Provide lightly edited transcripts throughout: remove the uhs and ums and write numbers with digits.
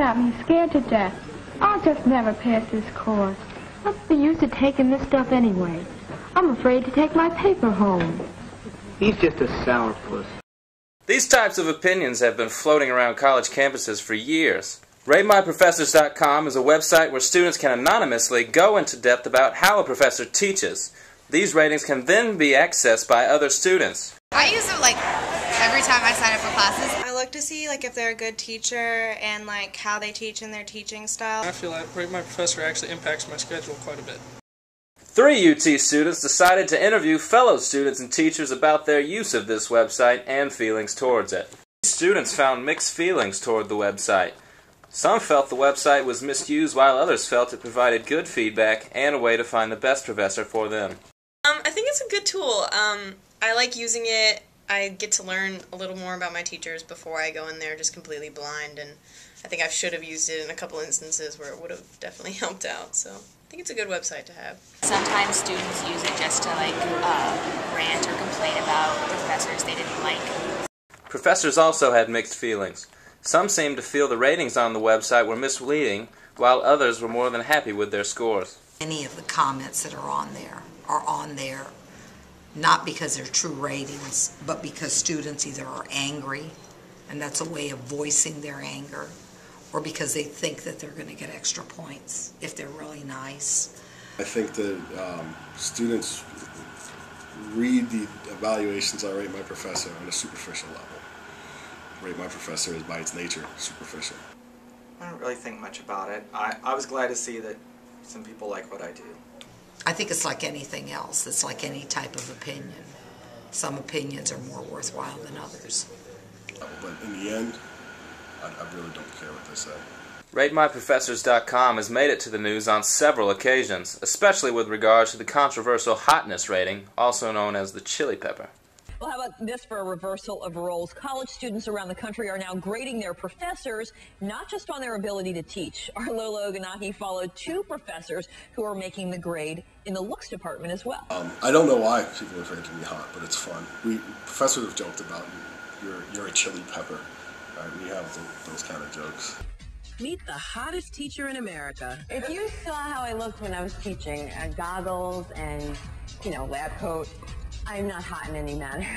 got me scared to death. I'll just never pass this course. What's the use of taking this stuff anyway? I'm afraid to take my paper home. He's just a sourpuss. These types of opinions have been floating around college campuses for years. RateMyProfessors.com is a website where students can anonymously go into depth about how a professor teaches. These ratings can then be accessed by other students. I use it like every time I sign up for classes. I look to see like if they're a good teacher and like how they teach and their teaching style. I feel like Rate My Professor actually impacts my schedule quite a bit. 3 UT students decided to interview fellow students and teachers about their use of this website and feelings towards it. Students found mixed feelings toward the website. Some felt the website was misused, while others felt it provided good feedback and a way to find the best professor for them. I think it's a good tool. I like using it. I get to learn a little more about my teachers before I go in there just completely blind, and I think I should have used it in a couple instances where it would have definitely helped out. So I think it's a good website to have. Sometimes students use it just to like rant or complain about professors they didn't like. Professors also had mixed feelings. Some seemed to feel the ratings on the website were misleading, while others were more than happy with their scores. Any of the comments that are on there not because they're true ratings, but because students either are angry, and that's a way of voicing their anger, or because they think that they're going to get extra points if they're really nice. I think that students read the evaluations on Rate My Professor on a superficial level. Rate My Professor is by its nature superficial. I don't really think much about it. I was glad to see that some people like what I do. I think it's like anything else. It's like any type of opinion. Some opinions are more worthwhile than others. But in the end, I really don't care what they say. RateMyProfessors.com has made it to the news on several occasions, especially with regard to the controversial hotness rating, also known as the chili pepper. Well, how about this for a reversal of roles? College students around the country are now grading their professors, not just on their ability to teach. Our Lola Ogunaki followed 2 professors who are making the grade in the looks department as well. I don't know why people are afraid to be hot, but it's fun. Professors have joked about you're a chili pepper. We have those kind of jokes. Meet the hottest teacher in America. If you saw how I looked when I was teaching, goggles and, lab coat, I'm not hot in any manner.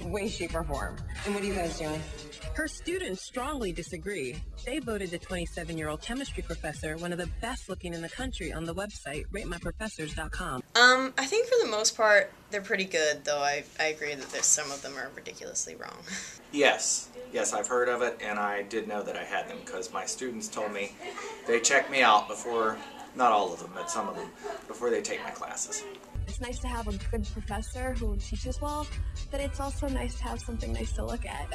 Way, shape, or form. And what are you guys doing? Her students strongly disagree. They voted the 27-year-old chemistry professor one of the best looking in the country on the website RateMyProfessors.com. I think for the most part, they're pretty good, though I agree that some of them are ridiculously wrong. Yes, I've heard of it, and I did know that I had them because my students told me they check me out before, not all of them, but some of them, before they take my classes. It's nice to have a good professor who teaches well, but it's also nice to have something nice to look at.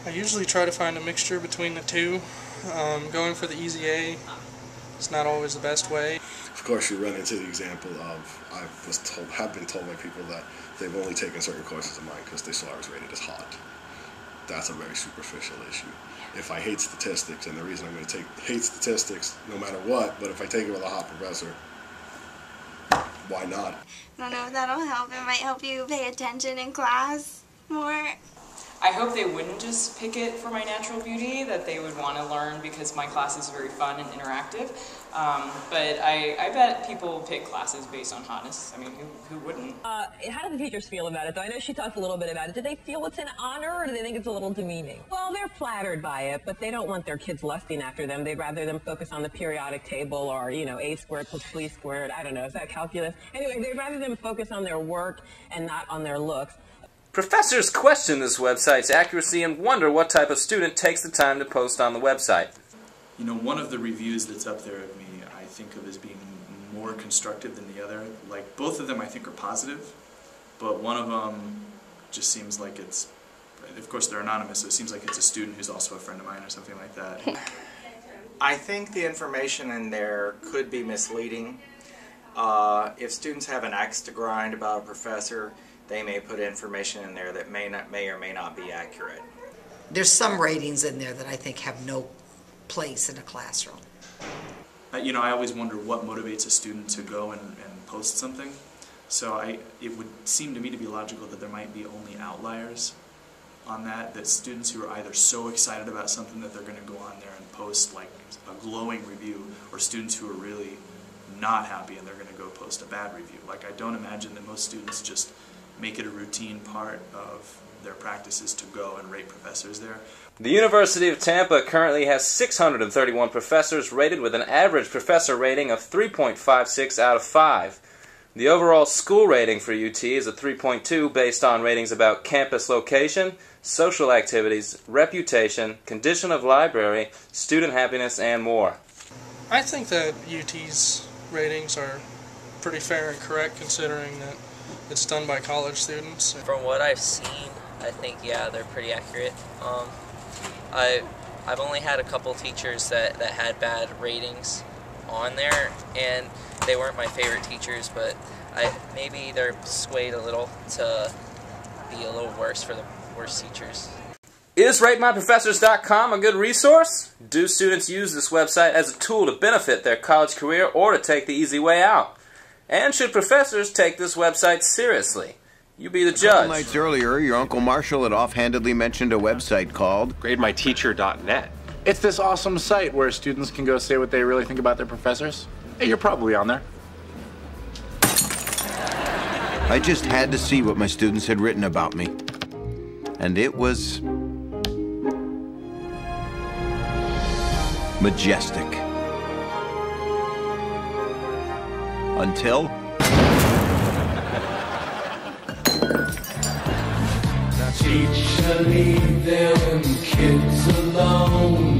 I usually try to find a mixture between the two. Going for the easy A is not always the best way. Of course, you run into the example of have been told by people that they've only taken certain courses of mine because they saw I was rated as hot. That's a very superficial issue. If I hate statistics, and the reason I'm going to hate statistics no matter what, but if I take it with a hot professor, why not? I don't know if that'll help. It might help you pay attention in class more. I hope they wouldn't just pick it for my natural beauty, that they would want to learn because my class is very fun and interactive. But I bet people pick classes based on hotness. I mean, who wouldn't? How do the teachers feel about it, though? I know she talked a little bit about it. Do they feel it's an honor, or do they think it's a little demeaning? Well, they're flattered by it, but they don't want their kids lusting after them. They'd rather them focus on the periodic table or, A squared plus B squared. I don't know. Is that calculus? Anyway, they'd rather them focus on their work and not on their looks. Professors question this website's accuracy and wonder what type of student takes the time to post on the website. One of the reviews that's up there of me I think of as being more constructive than the other. Like, both of them I think are positive, but one of them just seems like it's, of course they're anonymous, so it seems like it's a student who's also a friend of mine or something like that. I think the information in there could be misleading. If students have an axe to grind about a professor, they may put information in there that may or may not be accurate. There's some ratings in there that I think have no place in a classroom. I always wonder what motivates a student to go and post something. So it would seem to me to be logical that there might be only outliers. on that students who are either so excited about something that they're going to go on there and post like a glowing review, or students who are really not happy and they're going to go post a bad review. Like, I don't imagine that most students just make it a routine part of their practices to go and rate professors there. The University of Tampa currently has 631 professors rated with an average professor rating of 3.56 out of 5. The overall school rating for UT is a 3.2 based on ratings about campus location, social activities, reputation, condition of library, student happiness, and more. I think that UT's ratings are pretty fair and correct considering that it's done by college students. From what I've seen, I think, yeah, they're pretty accurate. I've only had a couple teachers that had bad ratings on there, and they weren't my favorite teachers, but maybe they're swayed a little to be a little worse for the worst teachers. Is RateMyProfessors.com a good resource? Do students use this website as a tool to benefit their college career or to take the easy way out? And should professors take this website seriously? You be the judge. A couple nights earlier, your Uncle Marshall had offhandedly mentioned a website called GradeMyTeacher.net. It's this awesome site where students can go say what they really think about their professors. Hey, you're probably on there. I just had to see what my students had written about me. And it was majestic. Until teacher, leave them kids alone.